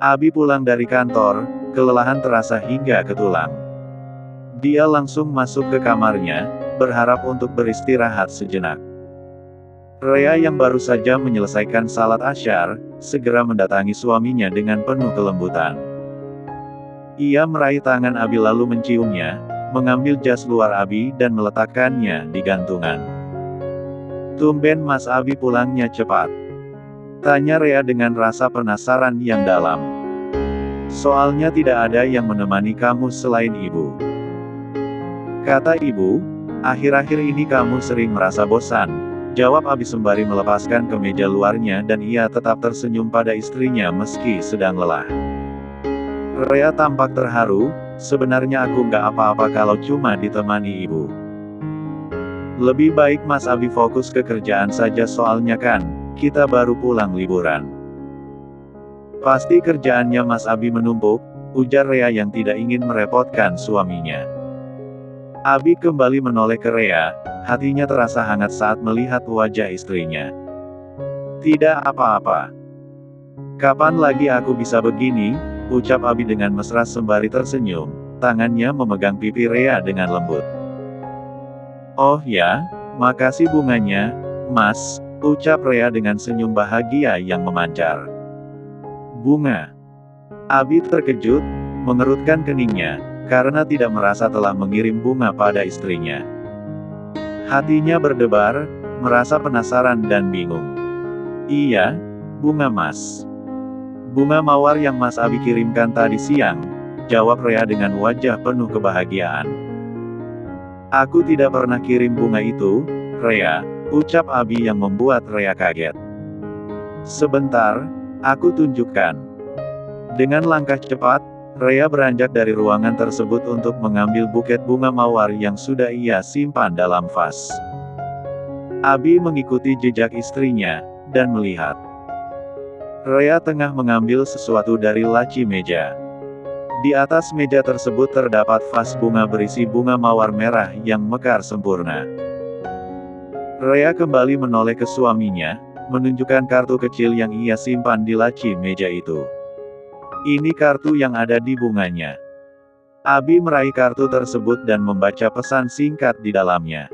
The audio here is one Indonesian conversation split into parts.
Abi pulang dari kantor, kelelahan terasa hingga ke tulang. Dia langsung masuk ke kamarnya, berharap untuk beristirahat sejenak. Rea yang baru saja menyelesaikan salat Asyar, segera mendatangi suaminya dengan penuh kelembutan. Ia meraih tangan Abi lalu menciumnya, mengambil jas luar Abi dan meletakkannya di gantungan. "Tumben Mas Abi pulangnya cepat?" tanya Rea dengan rasa penasaran yang dalam. "Soalnya tidak ada yang menemani kamu selain ibu," kata ibu. "Akhir-akhir ini kamu sering merasa bosan," jawab Abi sembari melepaskan kemeja luarnya dan ia tetap tersenyum pada istrinya meski sedang lelah. Rea tampak terharu, "Sebenarnya aku nggak apa-apa kalau cuma ditemani ibu. Lebih baik Mas Abi fokus ke kerjaan saja soalnya kan, kita baru pulang liburan." "Pasti kerjaannya Mas Abi menumpuk," ujar Rea yang tidak ingin merepotkan suaminya. Abi kembali menoleh ke Rea, hatinya terasa hangat saat melihat wajah istrinya. "Tidak apa-apa. Kapan lagi aku bisa begini?" ucap Abi dengan mesra sembari tersenyum, tangannya memegang pipi Rea dengan lembut. "Oh ya, makasih bunganya, Mas," ucap Rea dengan senyum bahagia yang memancar. "Bunga?" Abi terkejut, mengerutkan keningnya, karena tidak merasa telah mengirim bunga pada istrinya. Hatinya berdebar, merasa penasaran dan bingung. "Iya, bunga Mas. Bunga mawar yang Mas Abi kirimkan tadi siang," jawab Rea dengan wajah penuh kebahagiaan. "Aku tidak pernah kirim bunga itu, Rea," ucap Abi yang membuat Rea kaget. "Sebentar, aku tunjukkan." Dengan langkah cepat, Rea beranjak dari ruangan tersebut untuk mengambil buket bunga mawar yang sudah ia simpan dalam vas. Abi mengikuti jejak istrinya, dan melihat Rea tengah mengambil sesuatu dari laci meja. Di atas meja tersebut terdapat vas bunga berisi bunga mawar merah yang mekar sempurna. Rea kembali menoleh ke suaminya, menunjukkan kartu kecil yang ia simpan di laci meja itu. "Ini kartu yang ada di bunganya." Abi meraih kartu tersebut dan membaca pesan singkat di dalamnya.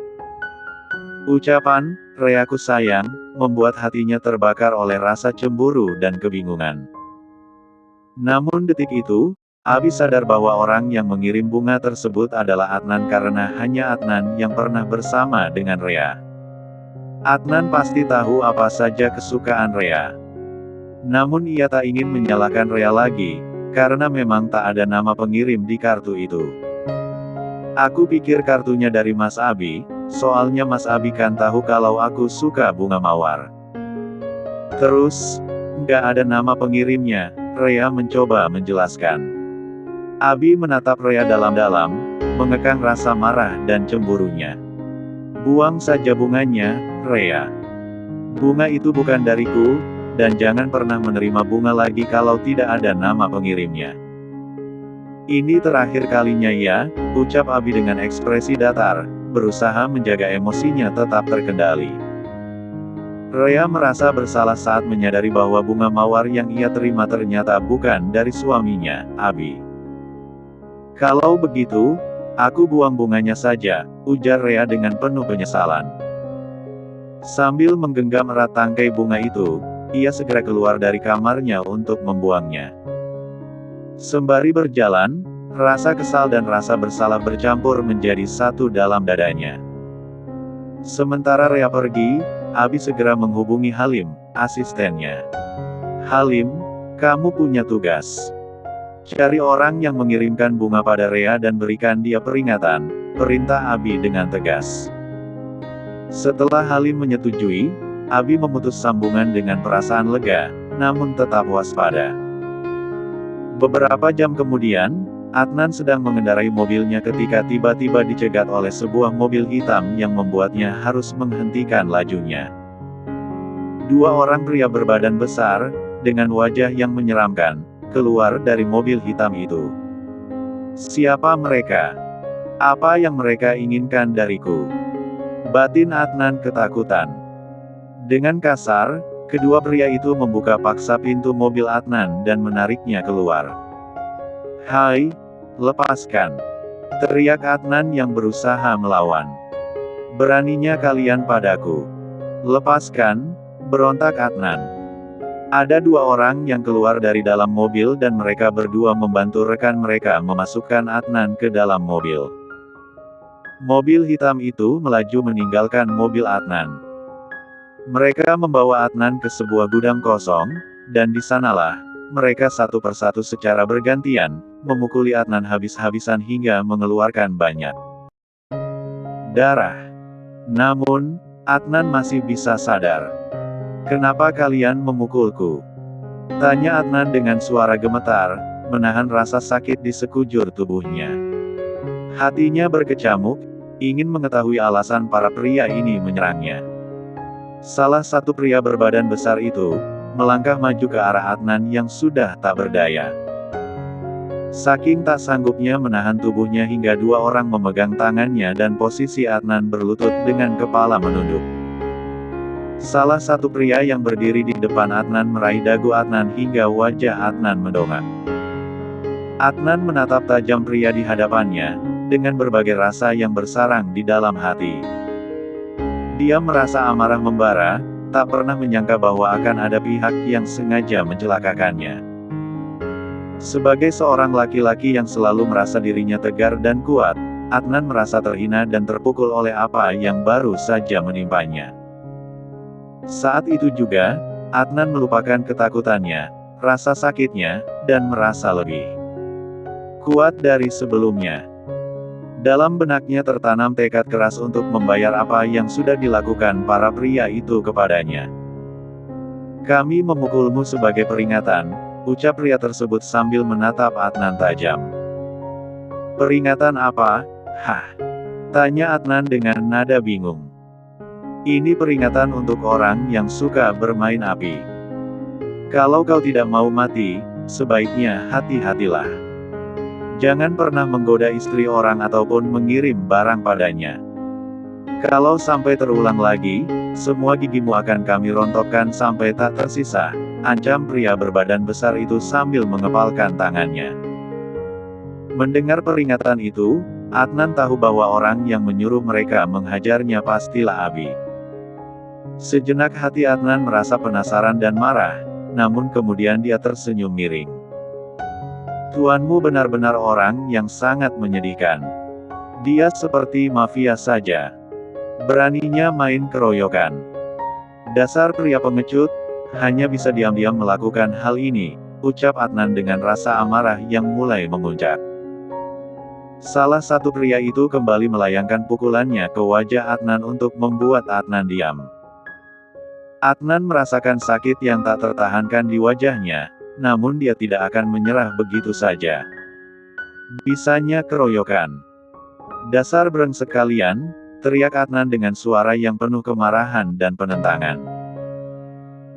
Ucapan, "Reaku sayang," membuat hatinya terbakar oleh rasa cemburu dan kebingungan. Namun detik itu, Abi sadar bahwa orang yang mengirim bunga tersebut adalah Adnan karena hanya Adnan yang pernah bersama dengan Rea. Adnan pasti tahu apa saja kesukaan Rea. Namun ia tak ingin menyalahkan Rea lagi, karena memang tak ada nama pengirim di kartu itu. "Aku pikir kartunya dari Mas Abi, soalnya Mas Abi kan tahu kalau aku suka bunga mawar. Terus, nggak ada nama pengirimnya," Rea mencoba menjelaskan. Abi menatap Rea dalam-dalam, mengekang rasa marah dan cemburunya. "Buang saja bunganya, Rea. Bunga itu bukan dariku, dan jangan pernah menerima bunga lagi kalau tidak ada nama pengirimnya. Ini terakhir kalinya ya," ucap Abi dengan ekspresi datar, berusaha menjaga emosinya tetap terkendali. Rea merasa bersalah saat menyadari bahwa bunga mawar yang ia terima ternyata bukan dari suaminya, Abi. "Kalau begitu, aku buang bunganya saja," ujar Rea dengan penuh penyesalan. Sambil menggenggam erat tangkai bunga itu, ia segera keluar dari kamarnya untuk membuangnya. Sembari berjalan, rasa kesal dan rasa bersalah bercampur menjadi satu dalam dadanya. Sementara Rea pergi, Abi segera menghubungi Halim, asistennya. "Halim, kamu punya tugas. Cari orang yang mengirimkan bunga pada Rea dan berikan dia peringatan," perintah Abi dengan tegas. Setelah Halim menyetujui, Abi memutus sambungan dengan perasaan lega, namun tetap waspada. Beberapa jam kemudian, Adnan sedang mengendarai mobilnya ketika tiba-tiba dicegat oleh sebuah mobil hitam yang membuatnya harus menghentikan lajunya. Dua orang pria berbadan besar, dengan wajah yang menyeramkan, keluar dari mobil hitam itu. "Siapa mereka? Apa yang mereka inginkan dariku?" batin Adnan ketakutan. Dengan kasar, Kedua pria itu membuka paksa pintu mobil Adnan dan menariknya keluar. "Hai, lepaskan!" teriak Adnan yang berusaha melawan. "Beraninya kalian padaku. Lepaskan!" berontak Adnan. Ada dua orang yang keluar dari dalam mobil dan mereka berdua membantu rekan mereka memasukkan Adnan ke dalam mobil. Mobil hitam itu melaju meninggalkan mobil Adnan. Mereka membawa Adnan ke sebuah gudang kosong, dan di sanalah mereka satu persatu secara bergantian memukuli Adnan habis-habisan hingga mengeluarkan banyak darah. Namun, Adnan masih bisa sadar. "Kenapa kalian memukulku?" tanya Adnan dengan suara gemetar, menahan rasa sakit di sekujur tubuhnya. Hatinya berkecamuk, ingin mengetahui alasan para pria ini menyerangnya. Salah satu pria berbadan besar itu melangkah maju ke arah Adnan yang sudah tak berdaya. Saking tak sanggupnya menahan tubuhnya hingga dua orang memegang tangannya dan posisi Adnan berlutut dengan kepala menunduk. Salah satu pria yang berdiri di depan Adnan meraih dagu Adnan hingga wajah Adnan mendongak. Adnan menatap tajam pria di hadapannya, dengan berbagai rasa yang bersarang di dalam hati. Dia merasa amarah membara, tak pernah menyangka bahwa akan ada pihak yang sengaja mencelakakannya. Sebagai seorang laki-laki yang selalu merasa dirinya tegar dan kuat, Adnan merasa terhina dan terpukul oleh apa yang baru saja menimpanya. Saat itu juga, Adnan melupakan ketakutannya, rasa sakitnya, dan merasa lebih kuat dari sebelumnya. Dalam benaknya tertanam tekad keras untuk membayar apa yang sudah dilakukan para pria itu kepadanya. "Kami memukulmu sebagai peringatan," ucap pria tersebut sambil menatap Adnan tajam. "Peringatan apa? Hah?" tanya Adnan dengan nada bingung. "Ini peringatan untuk orang yang suka bermain api. Kalau kau tidak mau mati, sebaiknya hati-hatilah. Jangan pernah menggoda istri orang ataupun mengirim barang padanya. Kalau sampai terulang lagi, semua gigimu akan kami rontokkan sampai tak tersisa," ancam pria berbadan besar itu sambil mengepalkan tangannya. Mendengar peringatan itu, Adnan tahu bahwa orang yang menyuruh mereka menghajarnya pastilah Abi. Sejenak hati Adnan merasa penasaran dan marah, namun kemudian dia tersenyum miring. "Tuanmu benar-benar orang yang sangat menyedihkan. Dia seperti mafia saja. Beraninya main keroyokan. Dasar pria pengecut, hanya bisa diam-diam melakukan hal ini," ucap Adnan dengan rasa amarah yang mulai memuncak. Salah satu pria itu kembali melayangkan pukulannya ke wajah Adnan untuk membuat Adnan diam. Adnan merasakan sakit yang tak tertahankan di wajahnya, namun dia tidak akan menyerah begitu saja. "Bisanya keroyokan. Dasar brengsek kalian," teriak Adnan dengan suara yang penuh kemarahan dan penentangan.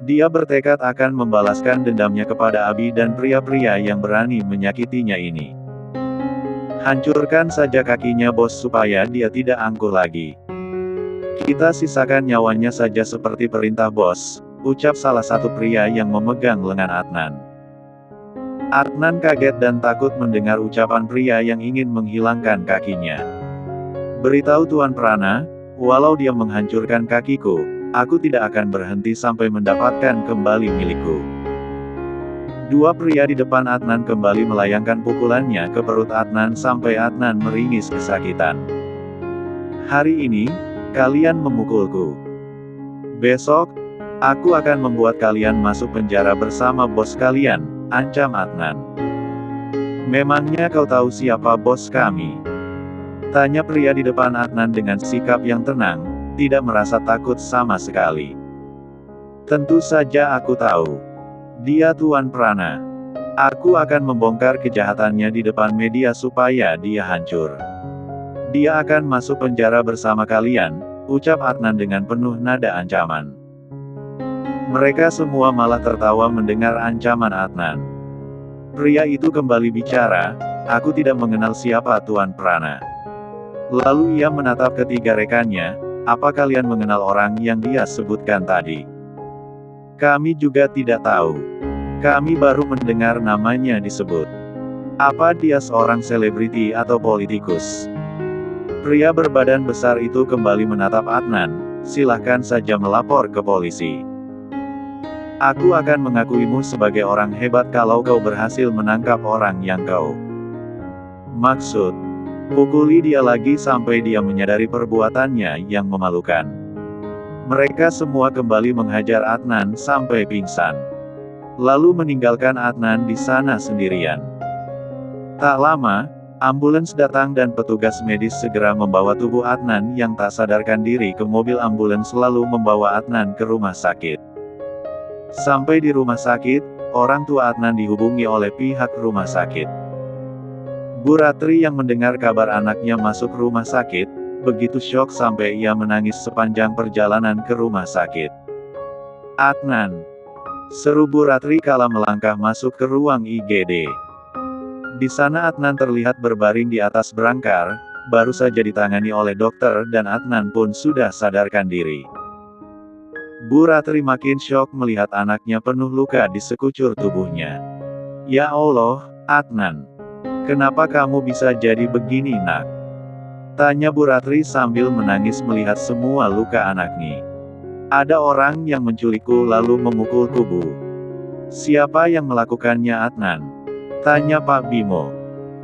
Dia bertekad akan membalaskan dendamnya kepada Abi dan pria-pria yang berani menyakitinya ini. "Hancurkan saja kakinya bos supaya dia tidak angkuh lagi. Kita sisakan nyawanya saja seperti perintah bos," ucap salah satu pria yang memegang lengan Adnan. Adnan kaget dan takut mendengar ucapan pria yang ingin menghilangkan kakinya. "Beritahu Tuan Prana, walau dia menghancurkan kakiku, aku tidak akan berhenti sampai mendapatkan kembali milikku." Dua pria di depan Adnan kembali melayangkan pukulannya ke perut Adnan sampai Adnan meringis kesakitan. "Hari ini, kalian memukulku. Besok, aku akan membuat kalian masuk penjara bersama bos kalian," ancam Adnan. "Memangnya kau tahu siapa bos kami?" tanya pria di depan Adnan dengan sikap yang tenang, tidak merasa takut sama sekali. "Tentu saja aku tahu. Dia Tuan Prana. Aku akan membongkar kejahatannya di depan media supaya dia hancur. Dia akan masuk penjara bersama kalian," ucap Adnan dengan penuh nada ancaman. Mereka semua malah tertawa mendengar ancaman Adnan. Pria itu kembali bicara, "Aku tidak mengenal siapa Tuan Prana." Lalu ia menatap ketiga rekannya, "Apa kalian mengenal orang yang dia sebutkan tadi?" Kami juga tidak tahu. Kami baru mendengar namanya disebut. Apa dia seorang selebriti atau politikus? Pria berbadan besar itu kembali menatap Adnan. Silahkan saja melapor ke polisi. Aku akan mengakuimu sebagai orang hebat kalau kau berhasil menangkap orang yang kau maksud. Pukuli dia lagi sampai dia menyadari perbuatannya yang memalukan. Mereka semua kembali menghajar Adnan sampai pingsan. Lalu meninggalkan Adnan di sana sendirian. Tak lama, ambulans datang dan petugas medis segera membawa tubuh Adnan yang tak sadarkan diri ke mobil ambulans lalu membawa Adnan ke rumah sakit. Sampai di rumah sakit, orang tua Adnan dihubungi oleh pihak rumah sakit. Bu Ratri yang mendengar kabar anaknya masuk rumah sakit, begitu syok sampai ia menangis sepanjang perjalanan ke rumah sakit. "Adnan!" seru Bu Ratri kala melangkah masuk ke ruang IGD. Di sana Adnan terlihat berbaring di atas berangkar, baru saja ditangani oleh dokter dan Adnan pun sudah sadarkan diri. Bu Ratri makin syok melihat anaknya penuh luka di sekucur tubuhnya. "Ya Allah, Adnan. Kenapa kamu bisa jadi begini, nak?" tanya Bu Ratri sambil menangis melihat semua luka anaknya. "Ada orang yang menculikku lalu memukulku, Bu." "Siapa yang melakukannya, Adnan?" tanya Pak Bimo.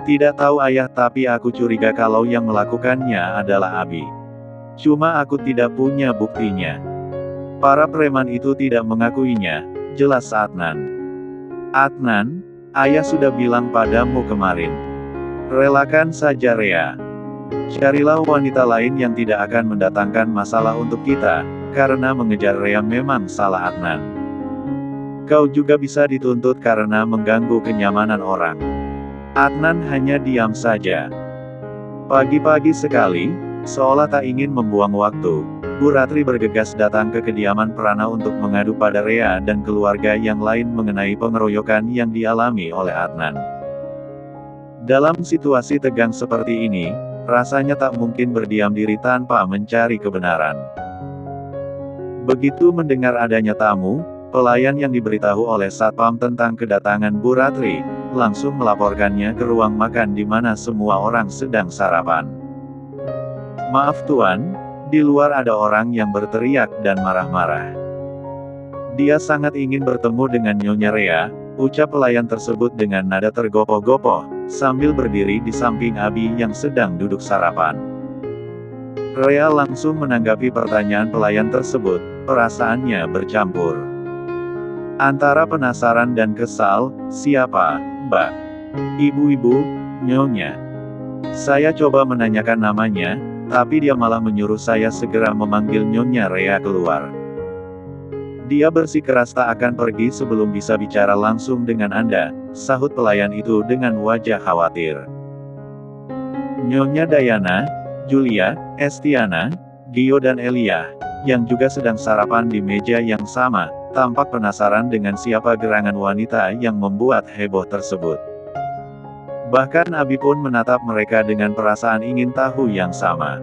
"Tidak tahu ayah, tapi aku curiga kalau yang melakukannya adalah Abi. Cuma aku tidak punya buktinya. Para preman itu tidak mengakuinya," jelas Adnan. "Adnan, ayah sudah bilang padamu kemarin. Relakan saja Rea. Carilah wanita lain yang tidak akan mendatangkan masalah untuk kita, karena mengejar Rea memang salah Adnan. Kau juga bisa dituntut karena mengganggu kenyamanan orang." Adnan hanya diam saja. Pagi-pagi sekali, seolah tak ingin membuang waktu, Bu Ratri bergegas datang ke kediaman Prana untuk mengadu pada Rea dan keluarga yang lain mengenai pengeroyokan yang dialami oleh Adnan. Dalam situasi tegang seperti ini, rasanya tak mungkin berdiam diri tanpa mencari kebenaran. Begitu mendengar adanya tamu, pelayan yang diberitahu oleh Satpam tentang kedatangan Bu Ratri, langsung melaporkannya ke ruang makan di mana semua orang sedang sarapan. "Maaf Tuan, di luar ada orang yang berteriak dan marah-marah. Dia sangat ingin bertemu dengan Nyonya Rea," ucap pelayan tersebut dengan nada tergopoh-gopoh, sambil berdiri di samping Abi yang sedang duduk sarapan. Rea langsung menanggapi pertanyaan pelayan tersebut, perasaannya bercampur. Antara penasaran dan kesal. "Siapa, Mbak?" "Ibu-ibu, Nyonya. Saya coba menanyakan namanya, tapi dia malah menyuruh saya segera memanggil Nyonya Rea keluar. Dia bersikeras tak akan pergi sebelum bisa bicara langsung dengan Anda," sahut pelayan itu dengan wajah khawatir. Nyonya Dayana, Julia, Estiana, Gio dan Elia, yang juga sedang sarapan di meja yang sama, tampak penasaran dengan siapa gerangan wanita yang membuat heboh tersebut. Bahkan Abi pun menatap mereka dengan perasaan ingin tahu yang sama.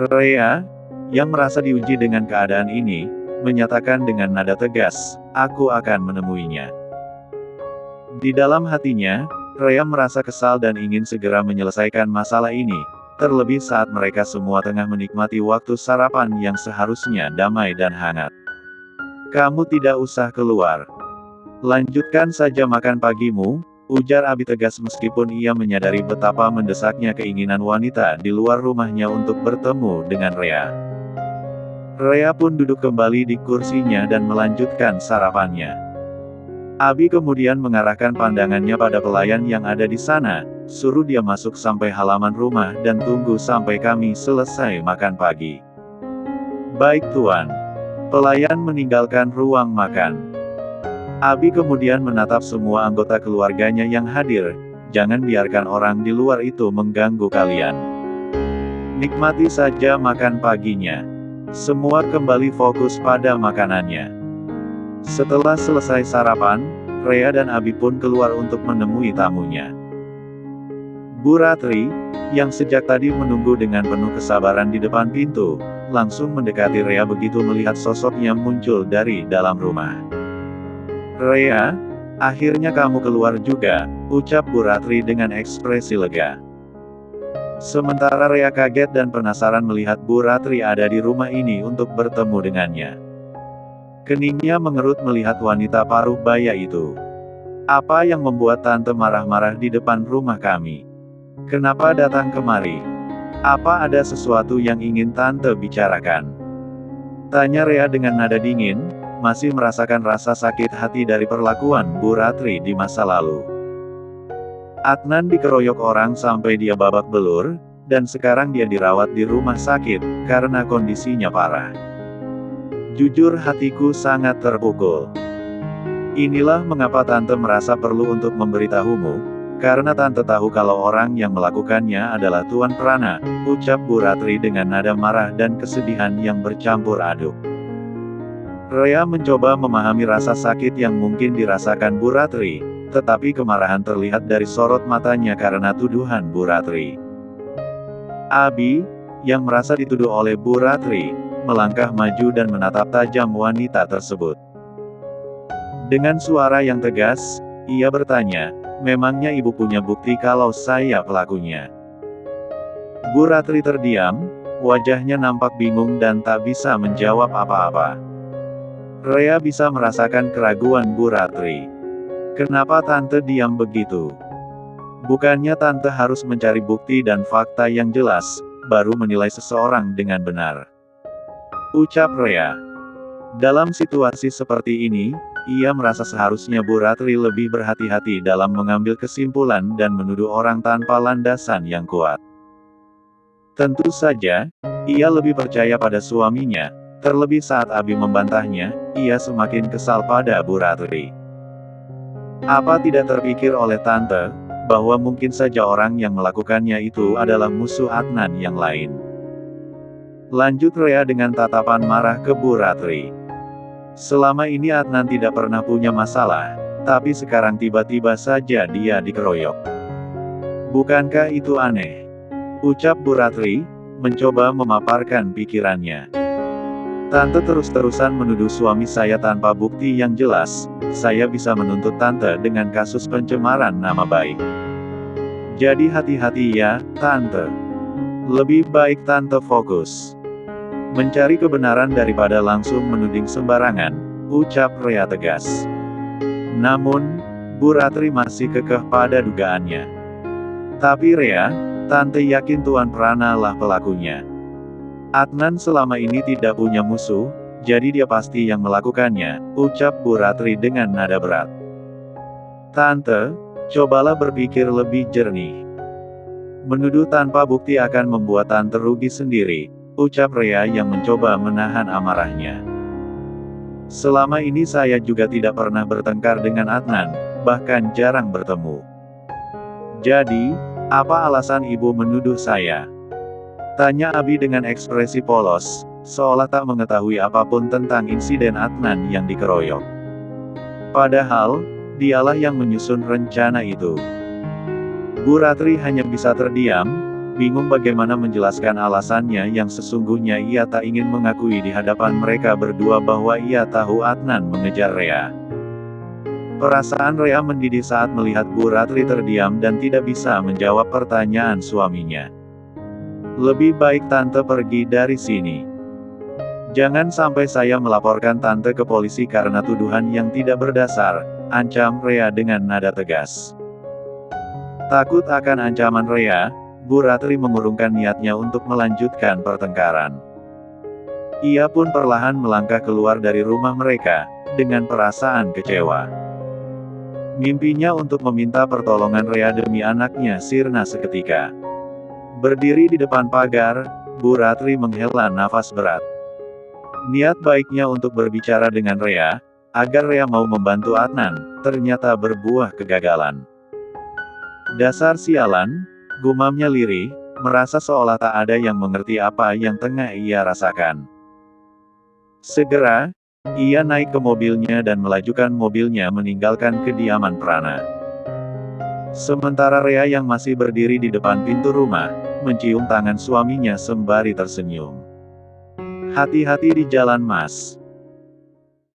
Rea, yang merasa diuji dengan keadaan ini, menyatakan dengan nada tegas, "Aku akan menemuinya." Di dalam hatinya, Rea merasa kesal dan ingin segera menyelesaikan masalah ini, terlebih saat mereka semua tengah menikmati waktu sarapan yang seharusnya damai dan hangat. "Kamu tidak usah keluar. Lanjutkan saja makan pagimu," ujar Abi tegas meskipun ia menyadari betapa mendesaknya keinginan wanita di luar rumahnya untuk bertemu dengan Rea. Rea pun duduk kembali di kursinya dan melanjutkan sarapannya. Abi kemudian mengarahkan pandangannya pada pelayan yang ada di sana, "Suruh dia masuk sampai halaman rumah dan tunggu sampai kami selesai makan pagi." "Baik Tuan." Pelayan meninggalkan ruang makan. Abi kemudian menatap semua anggota keluarganya yang hadir, "Jangan biarkan orang di luar itu mengganggu kalian. Nikmati saja makan paginya." Semua kembali fokus pada makanannya. Setelah selesai sarapan, Rea dan Abi pun keluar untuk menemui tamunya. Bu Ratri, yang sejak tadi menunggu dengan penuh kesabaran di depan pintu, langsung mendekati Rea begitu melihat sosoknya muncul dari dalam rumah. "Rea, akhirnya kamu keluar juga," ucap Bu Ratri dengan ekspresi lega. Sementara Rea kaget dan penasaran melihat Bu Ratri ada di rumah ini untuk bertemu dengannya. Keningnya mengerut melihat wanita paruh baya itu. "Apa yang membuat Tante marah-marah di depan rumah kami? Kenapa datang kemari? Apa ada sesuatu yang ingin Tante bicarakan?" Tanya Rea dengan nada dingin, masih merasakan rasa sakit hati dari perlakuan Bu Ratri di masa lalu. Adnan dikeroyok orang sampai dia babak belur, dan sekarang dia dirawat di rumah sakit, karena kondisinya parah. "Jujur hatiku sangat terpukul. Inilah mengapa Tante merasa perlu untuk memberitahumu, karena Tante tahu kalau orang yang melakukannya adalah Tuan Prana," ucap Bu Ratri dengan nada marah dan kesedihan yang bercampur aduk. Rea mencoba memahami rasa sakit yang mungkin dirasakan Bu Ratri, tetapi kemarahan terlihat dari sorot matanya karena tuduhan Bu Ratri. Abi, yang merasa dituduh oleh Bu Ratri, melangkah maju dan menatap tajam wanita tersebut. Dengan suara yang tegas, ia bertanya, "Memangnya ibu punya bukti kalau saya pelakunya?" Bu Ratri terdiam, wajahnya nampak bingung dan tak bisa menjawab apa-apa. Rea bisa merasakan keraguan Bu Ratri. "Kenapa Tante diam begitu? Bukannya Tante harus mencari bukti dan fakta yang jelas, baru menilai seseorang dengan benar?" ucap Rea. Dalam situasi seperti ini, ia merasa seharusnya Bu Ratri lebih berhati-hati dalam mengambil kesimpulan dan menuduh orang tanpa landasan yang kuat. Tentu saja, ia lebih percaya pada suaminya, terlebih saat Abi membantahnya, ia semakin kesal pada Bu Ratri. Apa tidak terpikir oleh Tante, bahwa mungkin saja orang yang melakukannya itu adalah musuh Adnan yang lain? Lanjut Rea dengan tatapan marah ke Bu Ratri. Selama ini Adnan tidak pernah punya masalah, tapi sekarang tiba-tiba saja dia dikeroyok. Bukankah itu aneh? Ucap Bu Ratri, mencoba memaparkan pikirannya. "Tante terus-terusan menuduh suami saya tanpa bukti yang jelas, saya bisa menuntut Tante dengan kasus pencemaran nama baik. Jadi hati-hati ya, Tante. Lebih baik Tante fokus mencari kebenaran daripada langsung menuding sembarangan," ucap Rea tegas. Namun, Bu Ratri masih kekeh pada dugaannya. "Tapi Rea, Tante yakin Tuan Prana lah pelakunya. Adnan selama ini tidak punya musuh, jadi dia pasti yang melakukannya," ucap Bu Ratri dengan nada berat. "Tante, cobalah berpikir lebih jernih. Menuduh tanpa bukti akan membuat Tante rugi sendiri," ucap Rea yang mencoba menahan amarahnya. "Selama ini saya juga tidak pernah bertengkar dengan Adnan, bahkan jarang bertemu. Jadi, apa alasan ibu menuduh saya?" tanya Abi dengan ekspresi polos, seolah tak mengetahui apapun tentang insiden Adnan yang dikeroyok. Padahal, dialah yang menyusun rencana itu. Bu Ratri hanya bisa terdiam, bingung bagaimana menjelaskan alasannya yang sesungguhnya ia tak ingin mengakui di hadapan mereka berdua bahwa ia tahu Adnan mengejar Rea. Perasaan Rea mendidih saat melihat Bu Ratri terdiam dan tidak bisa menjawab pertanyaan suaminya. "Lebih baik Tante pergi dari sini. Jangan sampai saya melaporkan Tante ke polisi karena tuduhan yang tidak berdasar," ancam Rea dengan nada tegas. Takut akan ancaman Rea, Bu Ratri mengurungkan niatnya untuk melanjutkan pertengkaran. Ia pun perlahan melangkah keluar dari rumah mereka, dengan perasaan kecewa. Mimpinya untuk meminta pertolongan Rea demi anaknya sirna seketika. Berdiri di depan pagar, Bu Ratri menghela nafas berat. Niat baiknya untuk berbicara dengan Rea, agar Rea mau membantu Adnan, ternyata berbuah kegagalan. "Dasar sialan," gumamnya lirih, merasa seolah tak ada yang mengerti apa yang tengah ia rasakan. Segera, ia naik ke mobilnya dan melajukan mobilnya meninggalkan kediaman Prana. Sementara Rea yang masih berdiri di depan pintu rumah, mencium tangan suaminya sembari tersenyum. Hati-hati di jalan, Mas.